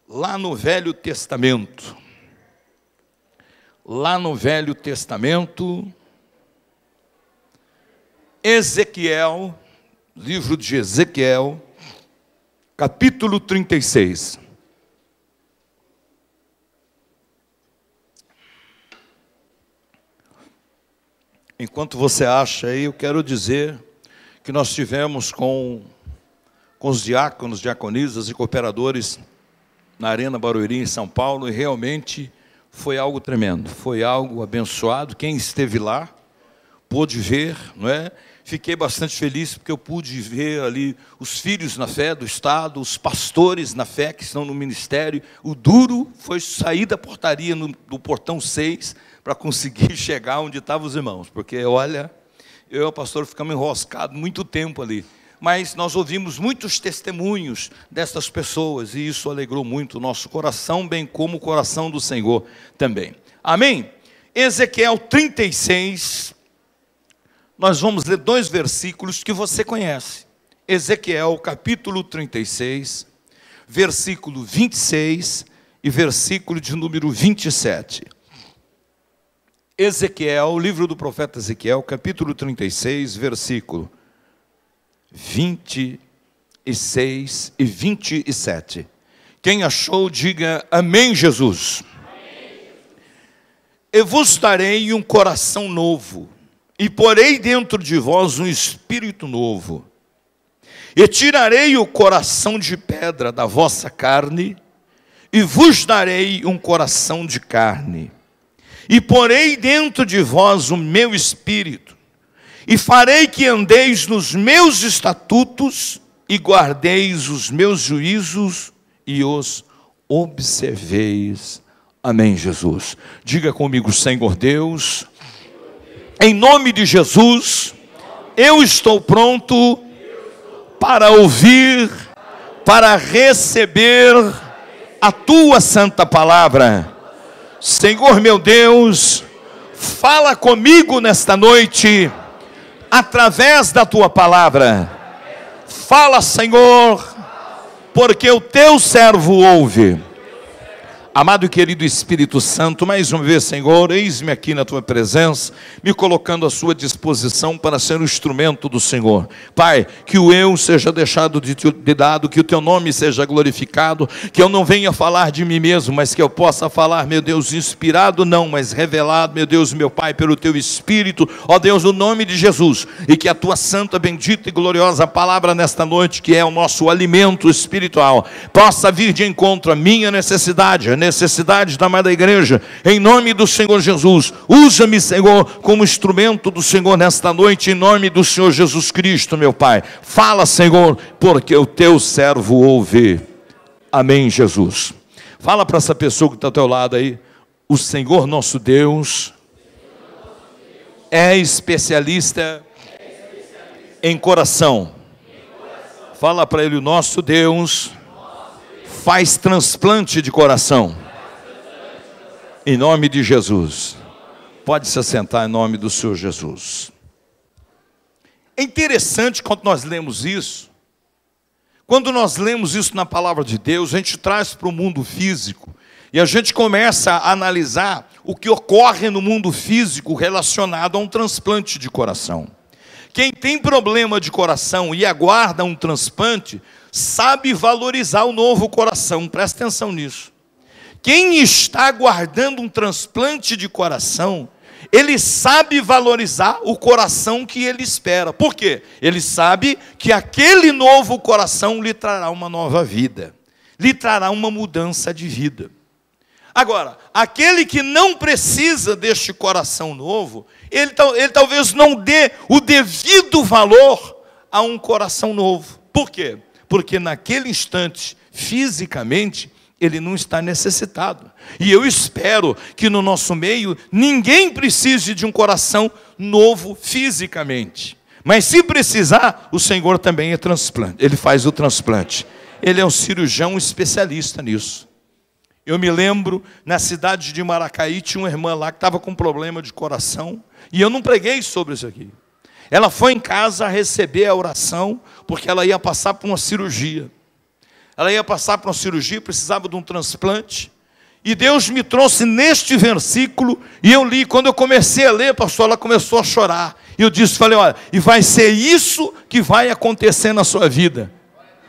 lá no Velho Testamento. Lá no Velho Testamento, Ezequiel, livro de Ezequiel, capítulo 36. Enquanto você acha aí, eu quero dizer que nós tivemos com os diáconos, diaconisas e cooperadores na Arena Barueri, em São Paulo, e realmente foi algo tremendo, foi algo abençoado. Quem esteve lá pôde ver, não é? Fiquei bastante feliz porque eu pude ver ali os filhos na fé do Estado, os pastores na fé que estão no ministério. O duro foi sair da portaria do portão 6 para conseguir chegar onde estavam os irmãos, porque olha, eu e o pastor ficamos enroscados muito tempo ali. Mas nós ouvimos muitos testemunhos dessas pessoas e isso alegrou muito o nosso coração, bem como o coração do Senhor também. Amém? Ezequiel 36, nós vamos ler 2 versículos que você conhece. Ezequiel capítulo 36, versículo 26 e versículo de número 27. Ezequiel, livro do profeta Ezequiel, capítulo 36, versículo 26 e 27. Quem achou, diga amém, Jesus. Amém. Eu vos darei um coração novo, e porei dentro de vós um espírito novo, e tirarei o coração de pedra da vossa carne, e vos darei um coração de carne, e porei dentro de vós o meu espírito, e farei que andeis nos meus estatutos, e guardeis os meus juízos, e os observeis. Amém, Jesus. Diga comigo, Senhor Deus, em nome de Jesus, eu estou pronto para ouvir, para receber a Tua santa palavra. Senhor meu Deus, fala comigo nesta noite, através da Tua palavra. Fala, Senhor, porque o Teu servo ouve. Amado e querido Espírito Santo, mais uma vez, Senhor, eis-me aqui na Tua presença, me colocando à Sua disposição para ser um instrumento do Senhor. Pai, que o eu seja deixado de lado, que o Teu nome seja glorificado, que eu não venha falar de mim mesmo, mas que eu possa falar, meu Deus, inspirado não, mas revelado, meu Deus, meu Pai, pelo Teu Espírito, ó Deus, no nome de Jesus, e que a Tua santa, bendita e gloriosa palavra nesta noite, que é o nosso alimento espiritual, possa vir de encontro à minha necessidade, necessidade da amada igreja, em nome do Senhor Jesus. Usa-me, Senhor, como instrumento do Senhor nesta noite, em nome do Senhor Jesus Cristo, meu Pai. Fala, Senhor, porque o Teu servo ouve. Amém, Jesus. Fala para essa pessoa que está ao teu lado aí, o Senhor nosso Deus é especialista em coração. Fala para ele, o nosso Deus faz transplante de coração, em nome de Jesus. Pode se assentar em nome do Senhor Jesus. É interessante quando nós lemos isso, na palavra de Deus, a gente traz para o mundo físico, e a gente começa a analisar o que ocorre no mundo físico relacionado a um transplante de coração. Quem tem problema de coração e aguarda um transplante, sabe valorizar o novo coração, presta atenção nisso. Quem está aguardando um transplante de coração, ele sabe valorizar o coração que ele espera. Por quê? Ele sabe que aquele novo coração lhe trará uma nova vida, lhe trará uma mudança de vida. Agora, aquele que não precisa deste coração novo, ele talvez não dê o devido valor a um coração novo. Por quê? Porque naquele instante, fisicamente, ele não está necessitado. E eu espero que no nosso meio, ninguém precise de um coração novo fisicamente. Mas se precisar, o Senhor também é transplante. Ele faz o transplante. Ele é um cirurgião especialista nisso. Eu me lembro, na cidade de Maracaí, tinha uma irmã lá que estava com problema de coração. E eu não preguei sobre isso aqui. Ela foi em casa receber a oração, porque ela ia passar por uma cirurgia. ela ia passar por uma cirurgia, precisava de um transplante. E Deus me trouxe neste versículo, e eu li. Quando eu comecei a ler, pastor, ela começou a chorar. E eu falei, olha, e vai ser isso que vai acontecer na sua vida.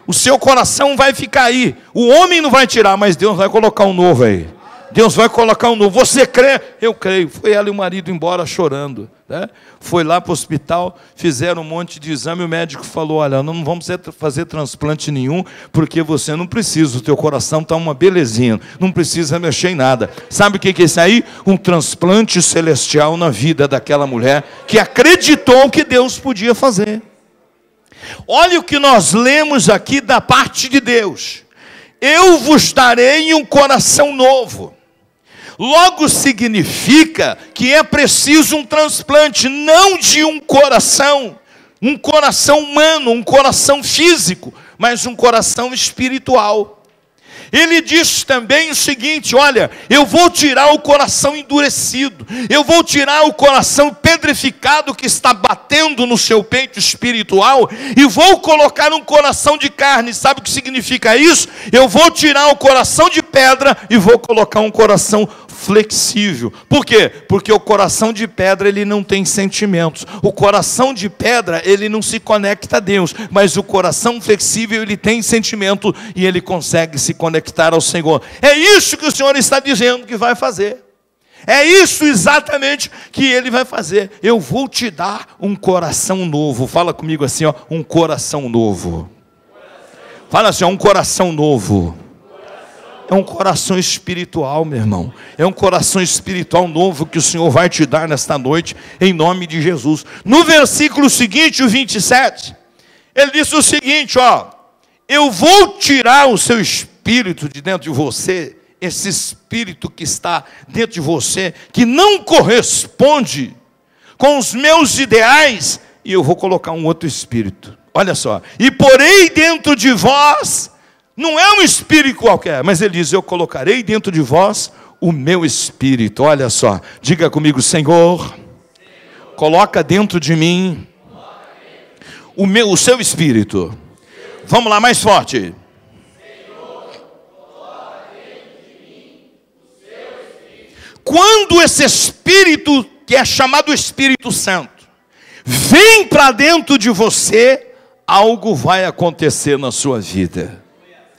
O seu coração vai ficar aí. O homem não vai tirar, mas Deus vai colocar um novo aí. Deus vai colocar um novo. Você crê? Eu creio. Foi ela e o marido embora chorando, né? Foi lá para o hospital, fizeram um monte de exame. O médico falou, olha, não vamos fazer transplante nenhum, porque você não precisa, o teu coração está uma belezinha, não precisa mexer em nada. Sabe o que é isso aí? Um transplante celestial na vida daquela mulher, que acreditou que Deus podia fazer. Olha o que nós lemos aqui da parte de Deus. Eu vos darei um coração novo. Logo significa que é preciso um transplante, não de um coração humano, um coração físico, mas um coração espiritual. Ele diz também o seguinte, olha, eu vou tirar o coração endurecido, eu vou tirar o coração pedrificado que está batendo no seu peito espiritual, e vou colocar um coração de carne. Sabe o que significa isso? Eu vou tirar o coração de pedra e vou colocar um coração flexível. Por quê? Porque o coração de pedra, ele não tem sentimentos. O coração de pedra, ele não se conecta a Deus, mas o coração flexível, ele tem sentimento e ele consegue se conectar ao Senhor. É isso que o Senhor está dizendo que vai fazer. É isso exatamente que Ele vai fazer. Eu vou te dar um coração novo. Fala comigo assim, ó, um coração novo. Fala assim, ó, um coração novo. É um coração espiritual, meu irmão. É um coração espiritual novo que o Senhor vai te dar nesta noite, em nome de Jesus. No versículo seguinte, o 27, ele disse o seguinte, ó, eu vou tirar o seu espírito de dentro de você, esse espírito que está dentro de você, que não corresponde com os meus ideais, e eu vou colocar um outro espírito. Olha só, e porei dentro de vós. Não é um espírito qualquer, mas ele diz, eu colocarei dentro de vós o meu espírito. Olha só, diga comigo, Senhor, coloca dentro de mim o seu espírito. Vamos lá, mais forte. Quando esse espírito, que é chamado Espírito Santo, vem para dentro de você, algo vai acontecer na sua vida.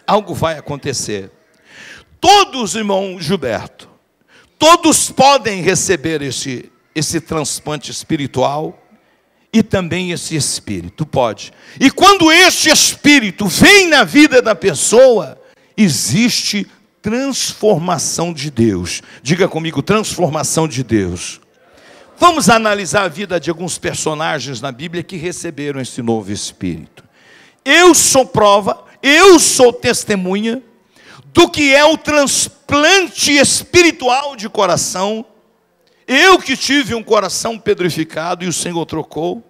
Algo vai acontecer. Todos, irmão Gilberto, todos podem receber esse transplante espiritual e também esse espírito, pode. E quando este espírito vem na vida da pessoa, existe transformação de Deus. Diga comigo, transformação de Deus. Vamos analisar a vida de alguns personagens na Bíblia que receberam esse novo espírito. Eu sou prova, eu sou testemunha do que é o transplante espiritual de coração. Eu que tive um coração pedrificado e o Senhor trocou.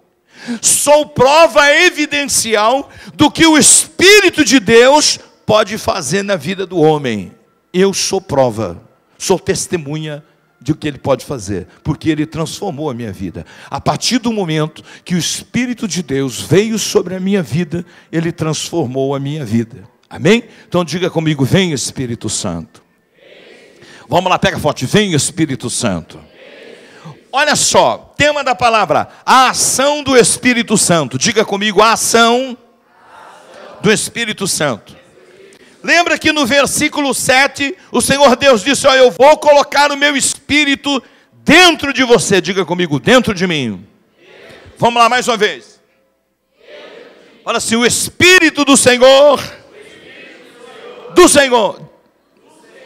Sou prova evidencial do que o Espírito de Deus pode fazer na vida do homem. Eu sou prova, sou testemunha de o que Ele pode fazer, porque Ele transformou a minha vida. A partir do momento que o Espírito de Deus veio sobre a minha vida, Ele transformou a minha vida. Amém? Então diga comigo, vem Espírito Santo. Vamos lá, pega forte, vem Espírito Santo. Olha só, tema da palavra, a ação do Espírito Santo. Diga comigo, a ação do Espírito Santo. Lembra que no versículo 7, o Senhor Deus disse, ó, eu vou colocar o meu Espírito dentro de você. Diga comigo, dentro de mim. Vamos lá mais uma vez. Fala assim, o Espírito do Senhor,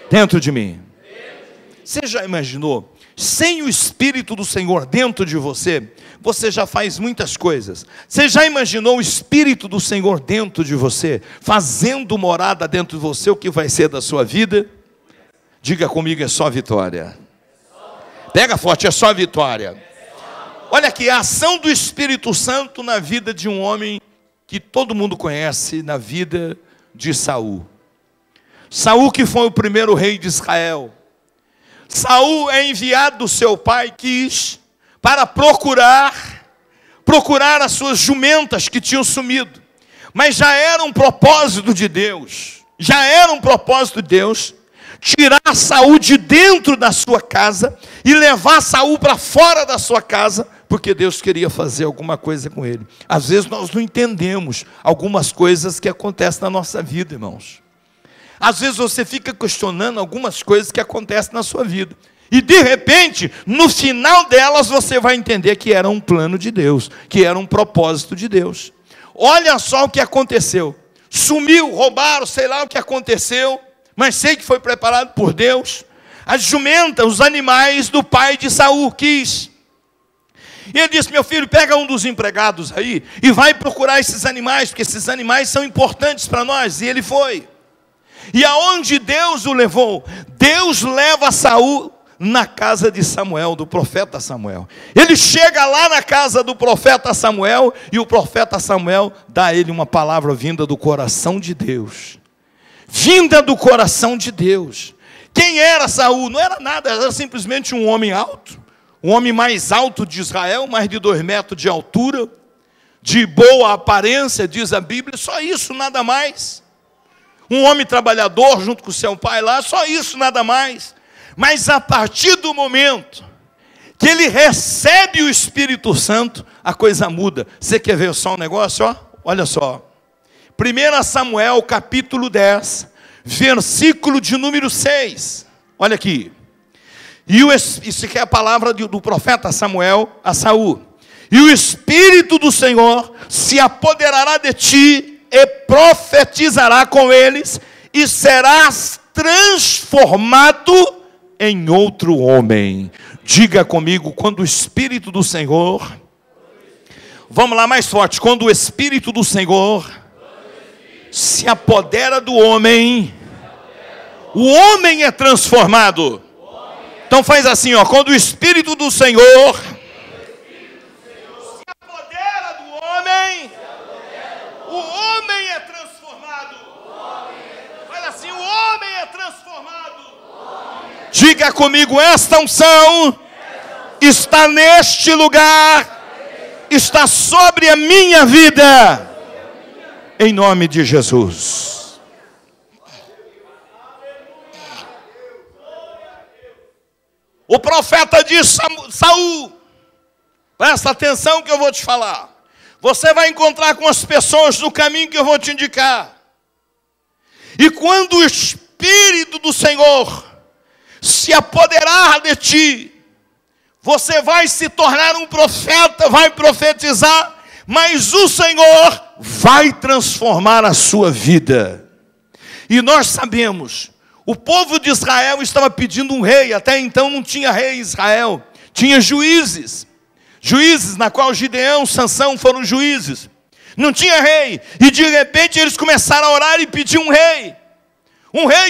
dentro de mim. Você já imaginou? Sem o Espírito do Senhor dentro de você, você já faz muitas coisas. Você já imaginou o Espírito do Senhor dentro de você, fazendo morada dentro de você, o que vai ser da sua vida? Diga comigo, é só vitória. Pega forte, é só vitória. Olha aqui, a ação do Espírito Santo na vida de um homem que todo mundo conhece, na vida de Saul. Saul, que foi o primeiro rei de Israel. Saul é enviado do seu pai Quis para procurar as suas jumentas que tinham sumido. Mas já era um propósito de Deus já era um propósito de Deus, tirar Saul de dentro da sua casa e levar Saul para fora da sua casa, porque Deus queria fazer alguma coisa com ele. Às vezes nós não entendemos algumas coisas que acontecem na nossa vida, irmãos. Às vezes você fica questionando algumas coisas que acontecem na sua vida. E de repente, no final delas, você vai entender que era um plano de Deus, que era um propósito de Deus. Olha só o que aconteceu. Sumiu, roubaram, sei lá o que aconteceu, mas sei que foi preparado por Deus. As jumentas, os animais do pai de Saul quis. E ele disse: meu filho, pega um dos empregados aí e vai procurar esses animais, porque esses animais são importantes para nós. E ele foi. E aonde Deus o levou? Deus leva Saul na casa de Samuel, do profeta Samuel. Ele chega lá na casa do profeta Samuel, e o profeta Samuel dá a ele uma palavra vinda do coração de Deus. Vinda do coração de Deus. Quem era Saul? Não era nada, era simplesmente um homem alto, o homem mais alto de Israel, mais de 2 metros de altura, de boa aparência, diz a Bíblia, só isso, nada mais. Um homem trabalhador junto com seu pai lá, só isso, nada mais. Mas a partir do momento que ele recebe o Espírito Santo, a coisa muda. Você quer ver só um negócio? Ó? Olha só. 1 Samuel capítulo 10, versículo de número 6. Olha aqui. Isso aqui é a palavra do profeta Samuel a Saul. E o Espírito do Senhor se apoderará de ti e profetizará com eles, e serás transformado em outro homem. Diga comigo, quando o Espírito do Senhor, vamos lá mais forte, quando o Espírito do Senhor se apodera do homem, o homem é transformado. Então faz assim, ó, quando o Espírito do Senhor se apodera do homem, o homem é transformado. Olha assim, o homem é transformado. Diga comigo, esta unção está neste lugar, está sobre a minha vida, em nome de Jesus. O profeta disse a Saul, presta atenção que eu vou te falar. Você vai encontrar com as pessoas no caminho que eu vou te indicar. E quando o Espírito do Senhor se apoderar de ti, você vai se tornar um profeta, vai profetizar, mas o Senhor vai transformar a sua vida. E nós sabemos, o povo de Israel estava pedindo um rei. Até então não tinha rei em Israel, tinha juízes. Juízes, na qual Gideão, Sansão foram juízes. Não tinha rei, e de repente eles começaram a orar e pedir um rei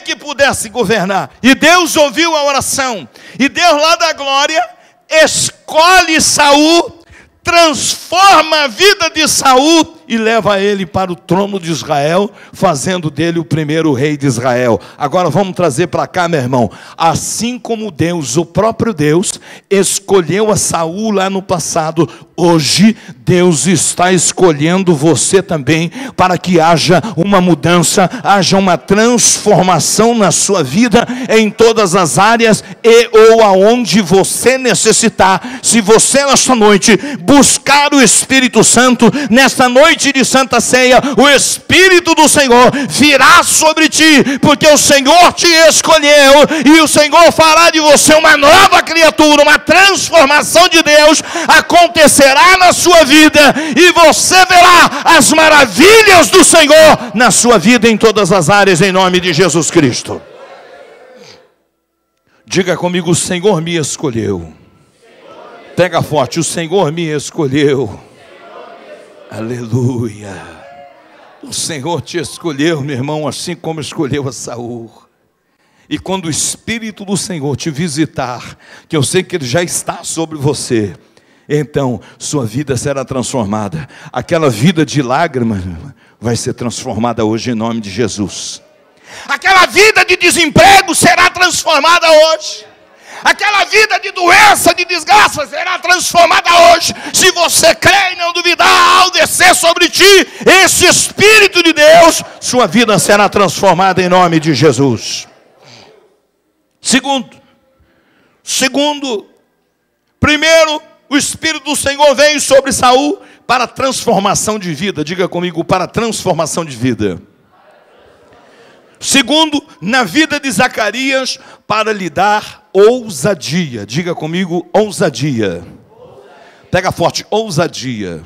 que pudesse governar. E Deus ouviu a oração, e Deus lá da glória escolhe Saul, transforma a vida de Saul e leva ele para o trono de Israel, fazendo dele o primeiro rei de Israel. Agora vamos trazer para cá, meu irmão. Assim como Deus, o próprio Deus, escolheu a Saul lá no passado, hoje Deus está escolhendo você também, para que haja uma mudança, haja uma transformação na sua vida, em todas as áreas e ou aonde você necessitar. Se você nesta noite buscar o Espírito Santo, nesta noite de Santa Ceia, o Espírito do Senhor virá sobre ti, porque o Senhor te escolheu, e o Senhor fará de você uma nova criatura. Uma transformação de Deus acontecerá na sua vida, e você verá as maravilhas do Senhor na sua vida, em todas as áreas, em nome de Jesus Cristo. Diga comigo, o Senhor me escolheu. Pega forte, o Senhor me escolheu. Aleluia. O Senhor te escolheu, meu irmão, assim como escolheu a Saul. E quando o Espírito do Senhor te visitar, que eu sei que Ele já está sobre você, então sua vida será transformada. Aquela vida de lágrimas vai ser transformada hoje em nome de Jesus. Aquela vida de desemprego será transformada hoje. aquela vida de doença, de desgraça, será transformada hoje. Se você crê e não duvidar, ao descer sobre ti esse Espírito de Deus, sua vida será transformada em nome de Jesus. Segundo, primeiro, o Espírito do Senhor veio sobre Saul para transformação de vida. Diga comigo, para transformação de vida. Segundo, na vida de Zacarias, para lhe dar ousadia. Diga comigo, ousadia. Pega forte, ousadia.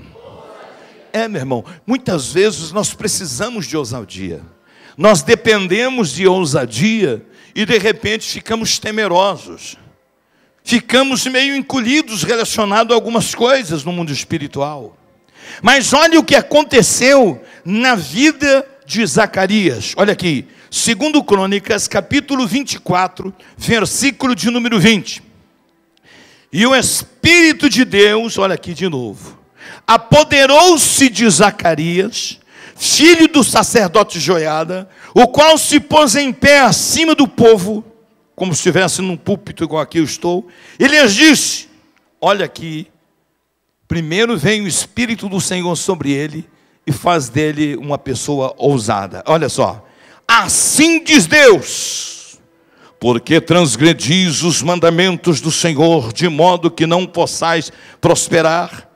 Meu irmão, muitas vezes nós precisamos de ousadia. Nós dependemos de ousadia e de repente ficamos temerosos. Ficamos meio encolhidos relacionados a algumas coisas no mundo espiritual. Mas olha o que aconteceu na vida de Zacarias. Olha aqui, 2 Crônicas, capítulo 24, versículo de número 20. E o Espírito de Deus, olha aqui de novo, apoderou-se de Zacarias, filho do sacerdote Joiada, o qual se pôs em pé acima do povo, como se estivesse num púlpito igual aqui eu estou. Ele lhes disse, olha aqui, primeiro vem o Espírito do Senhor sobre ele e faz dele uma pessoa ousada. Olha só, assim diz Deus, porque transgredis os mandamentos do Senhor, de modo que não possais prosperar.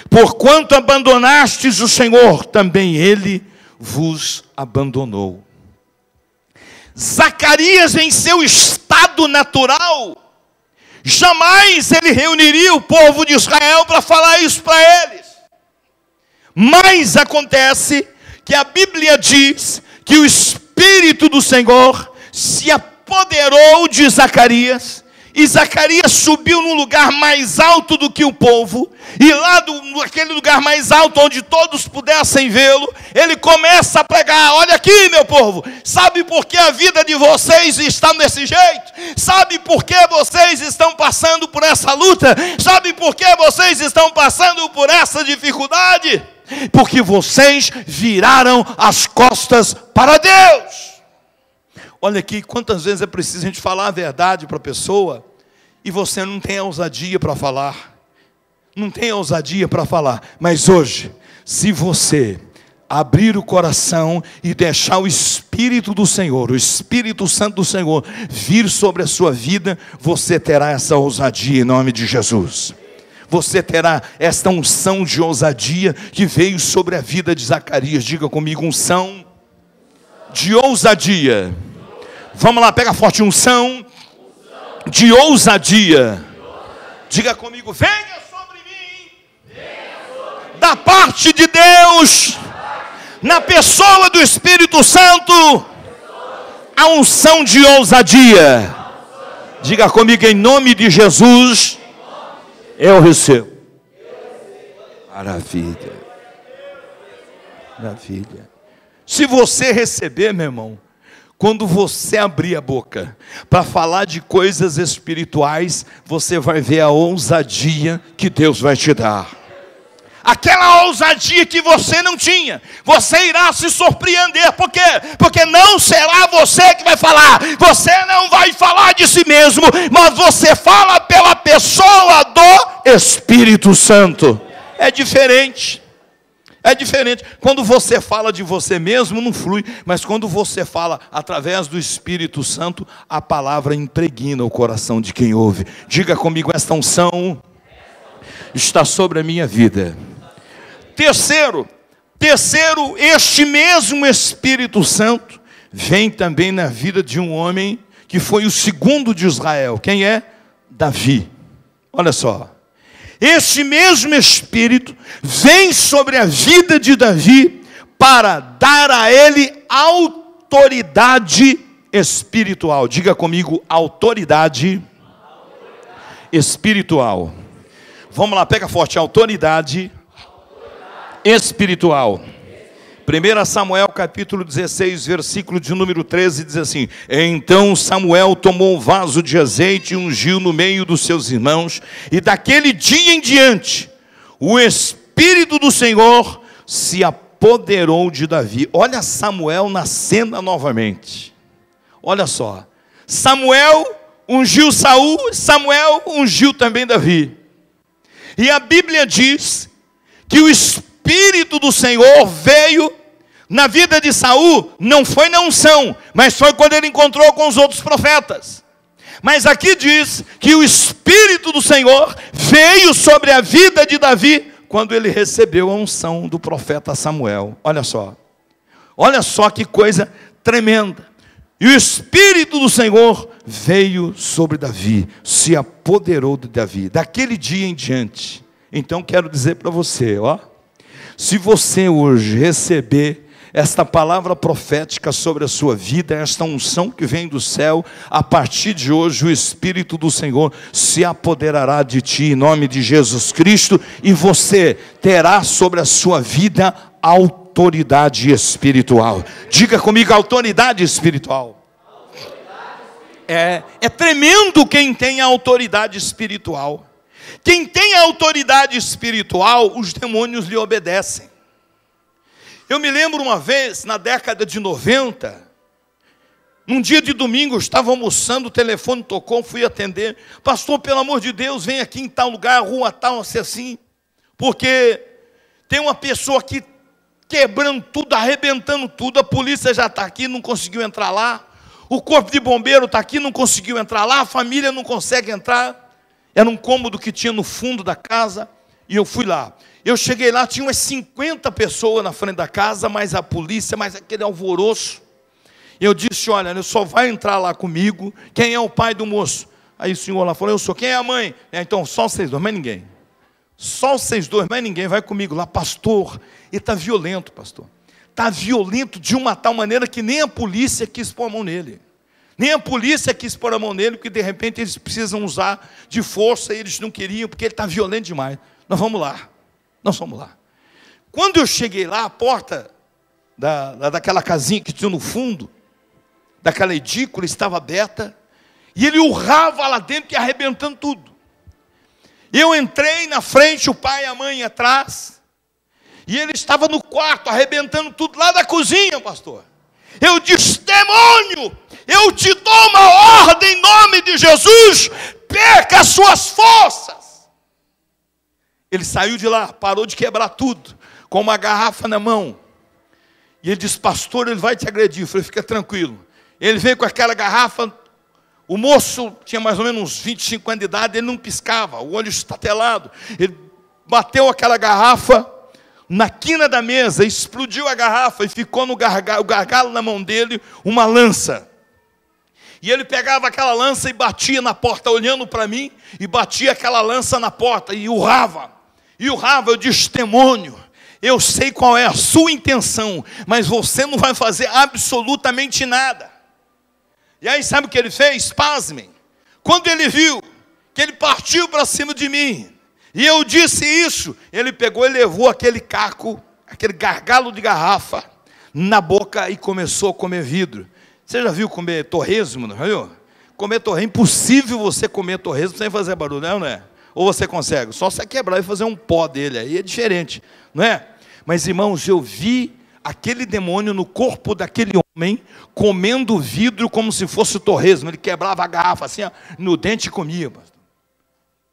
Porquanto abandonastes o Senhor, também Ele vos abandonou. Zacarias, em seu estado natural, jamais ele reuniria o povo de Israel para falar isso para eles. Mas acontece que a Bíblia diz que o Espírito do Senhor se apoderou de Zacarias, e Zacarias subiu num lugar mais alto do que o povo, e lá naquele lugar mais alto, onde todos pudessem vê-lo, ele começa a pregar. Olha aqui, meu povo, sabe por que a vida de vocês está desse jeito? Sabe por que vocês estão passando por essa luta? Sabe por que vocês estão passando por essa dificuldade? Porque vocês viraram as costas para Deus. Olha aqui, quantas vezes é preciso a gente falar a verdade para a pessoa e você não tem a ousadia para falar. Não tem a ousadia para falar. Mas hoje, se você abrir o coração e deixar o Espírito do Senhor, o Espírito Santo do Senhor vir sobre a sua vida, você terá essa ousadia em nome de Jesus. Você terá esta unção de ousadia que veio sobre a vida de Zacarias. Diga comigo, unção de ousadia. Vamos lá, pega forte, unção de ousadia. Diga comigo, venha sobre mim, da parte de Deus, na pessoa do Espírito Santo, a unção de ousadia. Diga comigo, em nome de Jesus, eu recebo. Maravilha. Maravilha. Se você receber, meu irmão, quando você abrir a boca para falar de coisas espirituais, você vai ver a ousadia que Deus vai te dar. Aquela ousadia que você não tinha, você irá se surpreender. Por quê? Porque não será você que vai falar. Você não vai falar de si mesmo, mas você fala pela pessoa do Espírito Santo. É diferente. É diferente. Quando você fala de você mesmo, não flui. Mas quando você fala através do Espírito Santo, a palavra impregna o coração de quem ouve. Diga comigo, esta unção está sobre a minha vida. Terceiro, este mesmo Espírito Santo vem também na vida de um homem que foi o segundo de Israel. Quem é? Davi. Olha só. Este mesmo Espírito vem sobre a vida de Davi para dar a ele autoridade espiritual. Diga comigo, autoridade espiritual. Vamos lá, pega forte, autoridade espiritual. 1 Samuel capítulo 16, versículo de número 13, diz assim: então Samuel tomou um vaso de azeite e ungiu no meio dos seus irmãos, e daquele dia em diante, o Espírito do Senhor se apoderou de Davi. Olha Samuel na cena novamente. Olha só, Samuel ungiu Saul, Samuel ungiu também Davi. E a Bíblia diz que o Espírito do Senhor veio na vida de Saul, não foi na unção, mas foi quando ele encontrou com os outros profetas. Mas aqui diz que o Espírito do Senhor veio sobre a vida de Davi quando ele recebeu a unção do profeta Samuel. Olha só que coisa tremenda. E o Espírito do Senhor veio sobre Davi, se apoderou de Davi, daquele dia em diante. Então quero dizer para você, se você hoje receber esta palavra profética sobre a sua vida, esta unção que vem do céu, a partir de hoje o Espírito do Senhor se apoderará de ti, em nome de Jesus Cristo, e você terá sobre a sua vida autoridade espiritual. Diga comigo, autoridade espiritual. É tremendo quem tem a autoridade espiritual. Quem tem a autoridade espiritual, os demônios lhe obedecem. Eu me lembro uma vez, na década de 90, num dia de domingo, eu estava almoçando, o telefone tocou, fui atender. Pastor, pelo amor de Deus, vem aqui em tal lugar, rua tal, assim, porque tem uma pessoa aqui quebrando tudo, arrebentando tudo, a polícia já está aqui, não conseguiu entrar lá, o corpo de bombeiro está aqui, não conseguiu entrar lá, a família não consegue entrar. Era um cômodo que tinha no fundo da casa, e eu fui lá. Eu cheguei lá, tinha umas 50 pessoas na frente da casa, mais a polícia, mais aquele alvoroço. Eu disse, olha, só vai entrar lá comigo quem é o pai do moço. Aí o senhor lá falou, eu sou. Quem é a mãe? Então, só vocês dois, mais ninguém. Só vocês dois, mais ninguém, vai comigo lá. Pastor, ele está violento, pastor. Está violento de uma tal maneira que nem a polícia quis pôr a mão nele. Nem a polícia quis pôr a mão nele, porque de repente eles precisam usar de força, e eles não queriam, porque ele está violento demais. Nós vamos lá. Nós fomos lá. Quando eu cheguei lá, a porta daquela casinha que tinha no fundo, daquela edícula, estava aberta, e ele urrava lá dentro e arrebentando tudo. Eu entrei na frente, o pai e a mãe atrás, e ele estava no quarto, arrebentando tudo lá da cozinha, pastor. Eu disse, demônio, eu te dou uma ordem em nome de Jesus, perca as suas forças. Ele saiu de lá, parou de quebrar tudo, com uma garrafa na mão. E ele disse, pastor, ele vai te agredir. Eu falei, fica tranquilo. Ele veio com aquela garrafa, o moço tinha mais ou menos uns 25 anos de idade, ele não piscava, o olho estatelado. Ele bateu aquela garrafa na quina da mesa, explodiu a garrafa e ficou no gargalo na mão dele, uma lança. E ele pegava aquela lança e batia na porta, olhando para mim, e batia aquela lança na porta, e urrava. E urrava, eu disse, demônio, eu sei qual é a sua intenção, mas você não vai fazer absolutamente nada. E aí sabe o que ele fez? Pasmem. Quando ele viu que ele partiu para cima de mim, e eu disse isso, ele pegou e levou aquele caco, aquele gargalo de garrafa, na boca e começou a comer vidro. Você já viu comer torresmo, não viu? Comer torresmo, é impossível você comer torresmo sem fazer barulho, não é? Ou você consegue? Só você quebrar e fazer um pó dele, aí é diferente, não é? Mas irmãos, eu vi aquele demônio no corpo daquele homem, comendo vidro como se fosse torresmo. Ele quebrava a garrafa assim, ó, no dente e comia.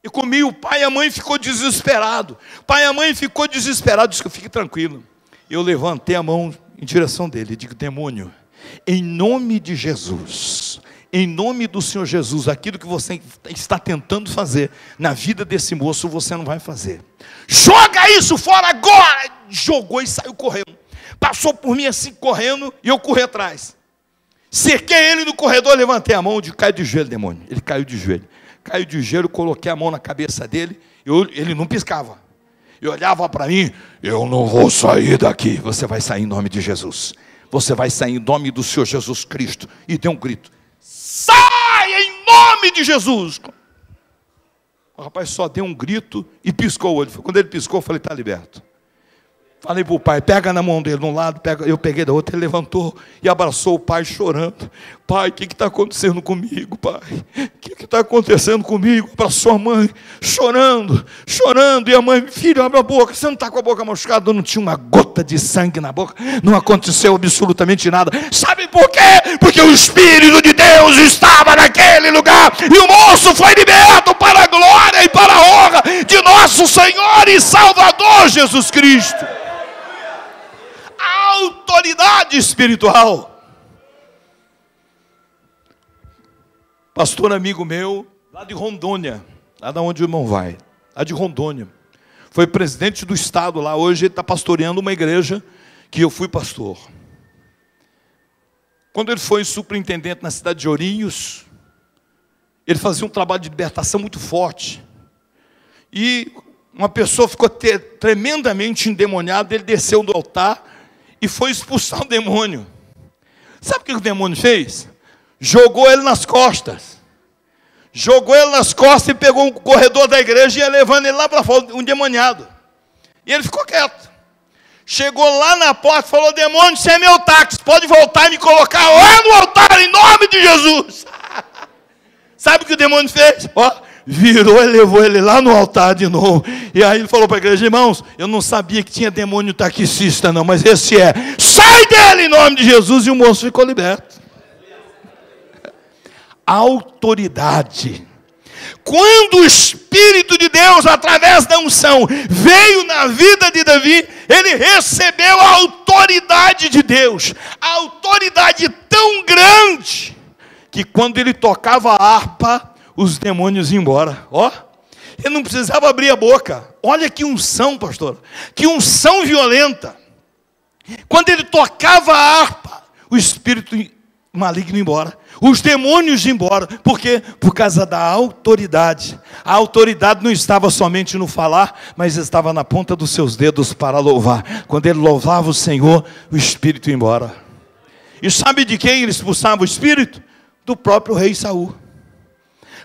E comia, o pai e a mãe ficou desesperado. O pai e a mãe ficou desesperado, disse que fique tranquilo. Eu levantei a mão em direção dele e digo, demônio, em nome de Jesus, em nome do Senhor Jesus, aquilo que você está tentando fazer na vida desse moço, você não vai fazer. Joga isso fora agora! Jogou e saiu correndo. Passou por mim assim, correndo, e eu corri atrás. Cerquei ele no corredor, levantei a mão, caiu de joelho, demônio. Ele caiu de joelho. Caiu de joelho, coloquei a mão na cabeça dele, ele não piscava. E olhava para mim, eu não vou sair daqui. Você vai sair em nome de Jesus. Você vai sair em nome do Senhor Jesus Cristo. E deu um grito. Sai em nome de Jesus. O rapaz só deu um grito e piscou o olho. Quando ele piscou, eu falei, está liberto. Falei para o pai, pega na mão dele de um lado, eu peguei da outra, ele levantou e abraçou o pai chorando. Pai, o que está acontecendo comigo, pai? O que está acontecendo comigo? Abraçou a mãe, chorando, e a mãe, filho, abre a boca, você não está com a boca machucada? Não tinha uma gota de sangue na boca, não aconteceu absolutamente nada. Sabe por quê? Porque o Espírito de Deus estava naquele naquele lugar, e o moço foi liberto para a glória e para a honra de nosso Senhor e Salvador Jesus Cristo. A autoridade espiritual. Pastor amigo meu, lá de Rondônia, lá de onde o irmão vai, lá de Rondônia, foi presidente do estado lá, hoje ele está pastoreando uma igreja que eu fui pastor. Quando ele foi superintendente na cidade de Ourinhos, ele fazia um trabalho de libertação muito forte. E uma pessoa ficou tremendamente endemoniada, ele desceu do altar e foi expulsar o demônio. Sabe o que o demônio fez? Jogou ele nas costas. Jogou ele nas costas e pegou um corredor da igreja e ia levando ele lá para fora, um endemoniado. E ele ficou quieto. Chegou lá na porta e falou: demônio, você é meu táxi, pode voltar e me colocar lá no altar, em nome de Jesus. Sabe o que o demônio fez? Virou e levou ele lá no altar de novo. E aí ele falou para a igreja: irmãos, eu não sabia que tinha demônio taxista não, mas esse é. Sai dele em nome de Jesus. E o moço ficou liberto. Autoridade. Quando o Espírito de Deus, através da unção, veio na vida de Davi, ele recebeu a autoridade de Deus. A autoridade tão grande, que quando ele tocava a harpa, os demônios iam embora. Ele não precisava abrir a boca. Olha que unção, pastor. Que unção violenta. Quando ele tocava a harpa, o espírito maligno ia embora. Os demônios iam embora. Por quê? Por causa da autoridade. A autoridade não estava somente no falar, mas estava na ponta dos seus dedos para louvar. Quando ele louvava o Senhor, o espírito ia embora. E sabe de quem ele expulsava o espírito? Do próprio rei Saul.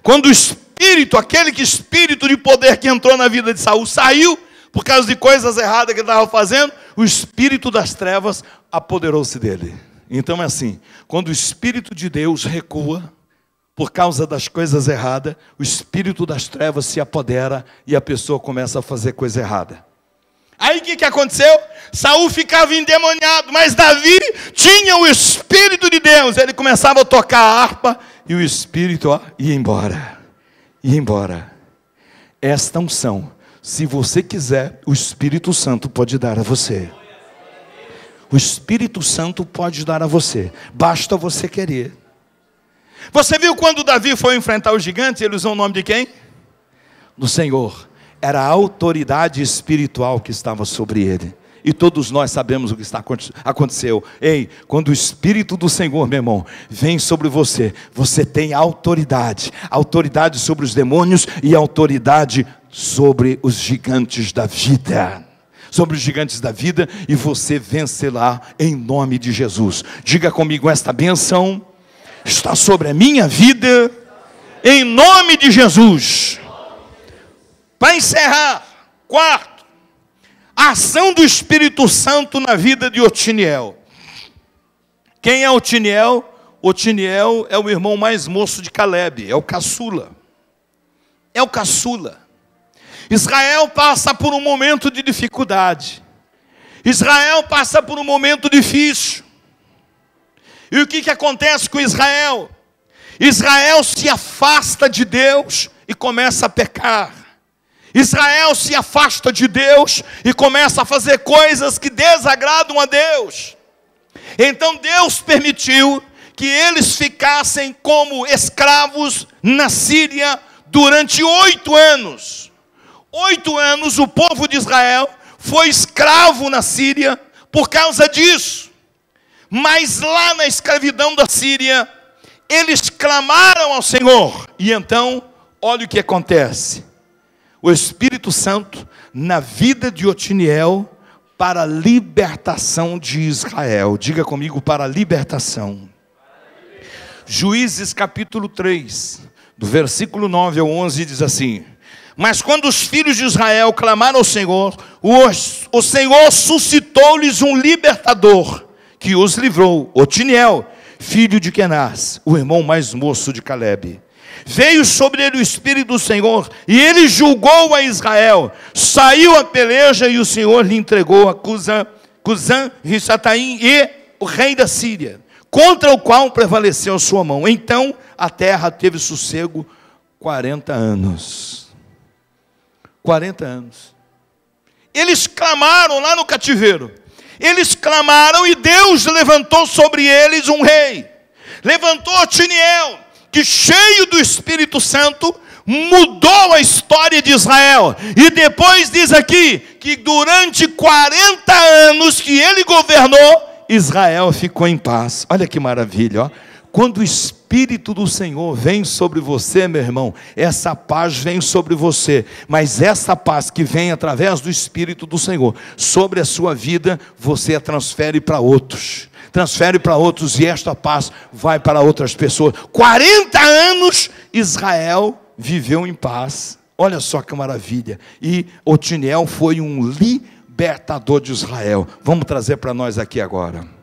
Quando o espírito, aquele espírito de poder que entrou na vida de Saul, saiu por causa de coisas erradas que ele estava fazendo, o espírito das trevas apoderou-se dele. Então é assim, quando o Espírito de Deus recua, por causa das coisas erradas, o espírito das trevas se apodera e a pessoa começa a fazer coisa errada. Aí o que aconteceu? Saul ficava endemoniado, mas Davi tinha o Espírito de Deus. Ele começava a tocar a harpa e o espírito ia embora. Ia embora. Esta unção, se você quiser, o Espírito Santo pode dar a você. O Espírito Santo pode dar a você. Basta você querer. Você viu quando Davi foi enfrentar os gigantes, ele usou o nome de quem? Do Senhor. Era a autoridade espiritual que estava sobre ele. E todos nós sabemos o que aconteceu. Ei, quando o Espírito do Senhor, meu irmão, vem sobre você, você tem autoridade. Autoridade sobre os demônios e autoridade sobre os gigantes da vida. Sobre os gigantes da vida, e você vencerá em nome de Jesus. Diga comigo: esta bênção está sobre a minha vida, em nome de Jesus. Para encerrar, quarto, a ação do Espírito Santo na vida de Otiniel. Quem é Otiniel? Otiniel é o irmão mais moço de Caleb, é o caçula. É o caçula. Israel passa por um momento de dificuldade. Israel passa por um momento difícil. E o que acontece com Israel? Israel se afasta de Deus e começa a pecar. Israel se afasta de Deus e começa a fazer coisas que desagradam a Deus. Então Deus permitiu que eles ficassem como escravos na Síria durante 8 anos. 8 anos o povo de Israel foi escravo na Síria por causa disso. Mas lá na escravidão da Síria, eles clamaram ao Senhor. E então, olha o que acontece. O Espírito Santo na vida de Otiniel para a libertação de Israel. Diga comigo: para a libertação. Juízes capítulo 3, do versículo 9 ao 11 diz assim: mas quando os filhos de Israel clamaram ao Senhor, o Senhor suscitou-lhes um libertador, que os livrou, Otiniel, filho de Kenaz, o irmão mais moço de Caleb. Veio sobre ele o Espírito do Senhor, e ele julgou a Israel. Saiu a peleja, e o Senhor lhe entregou a Cusã-Risataim e o rei da Síria, contra o qual prevaleceu a sua mão. Então a terra teve sossego 40 anos. 40 anos. Eles clamaram lá no cativeiro. Eles clamaram e Deus levantou sobre eles um rei. Levantou Otiniel, que cheio do Espírito Santo, mudou a história de Israel. E depois diz aqui, que durante 40 anos que ele governou, Israel ficou em paz. Olha que maravilha, ó. Quando o Espírito do Senhor vem sobre você, meu irmão, essa paz vem sobre você. Mas essa paz que vem através do Espírito do Senhor sobre a sua vida, você a transfere para outros. Transfere para outros e esta paz vai para outras pessoas. 40 anos Israel viveu em paz. Olha só que maravilha. E Otiniel foi um libertador de Israel. Vamos trazer para nós aqui agora.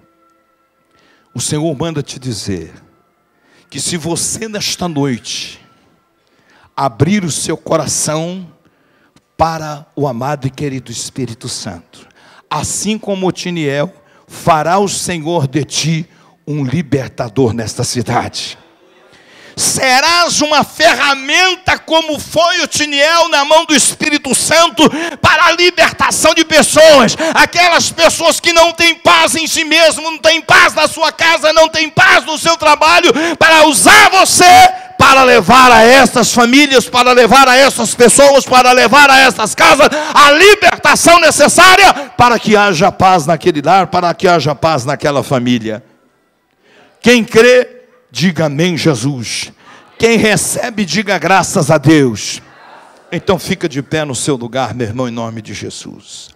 O Senhor manda te dizer que se você nesta noite abrir o seu coração para o amado e querido Espírito Santo, assim como Otiniel, fará o Senhor de ti um libertador nesta cidade. Serás uma ferramenta como foi Otiniel na mão do Espírito Santo para a libertação de pessoas. Aquelas pessoas que não têm paz em si mesmo, não têm paz na sua casa, não têm paz no seu trabalho, para usar você para levar a essas famílias, para levar a essas pessoas, para levar a essas casas a libertação necessária para que haja paz naquele lar, para que haja paz naquela família. Quem crê, diga amém, Jesus. Quem recebe, diga graças a Deus. Então fica de pé no seu lugar, meu irmão, em nome de Jesus.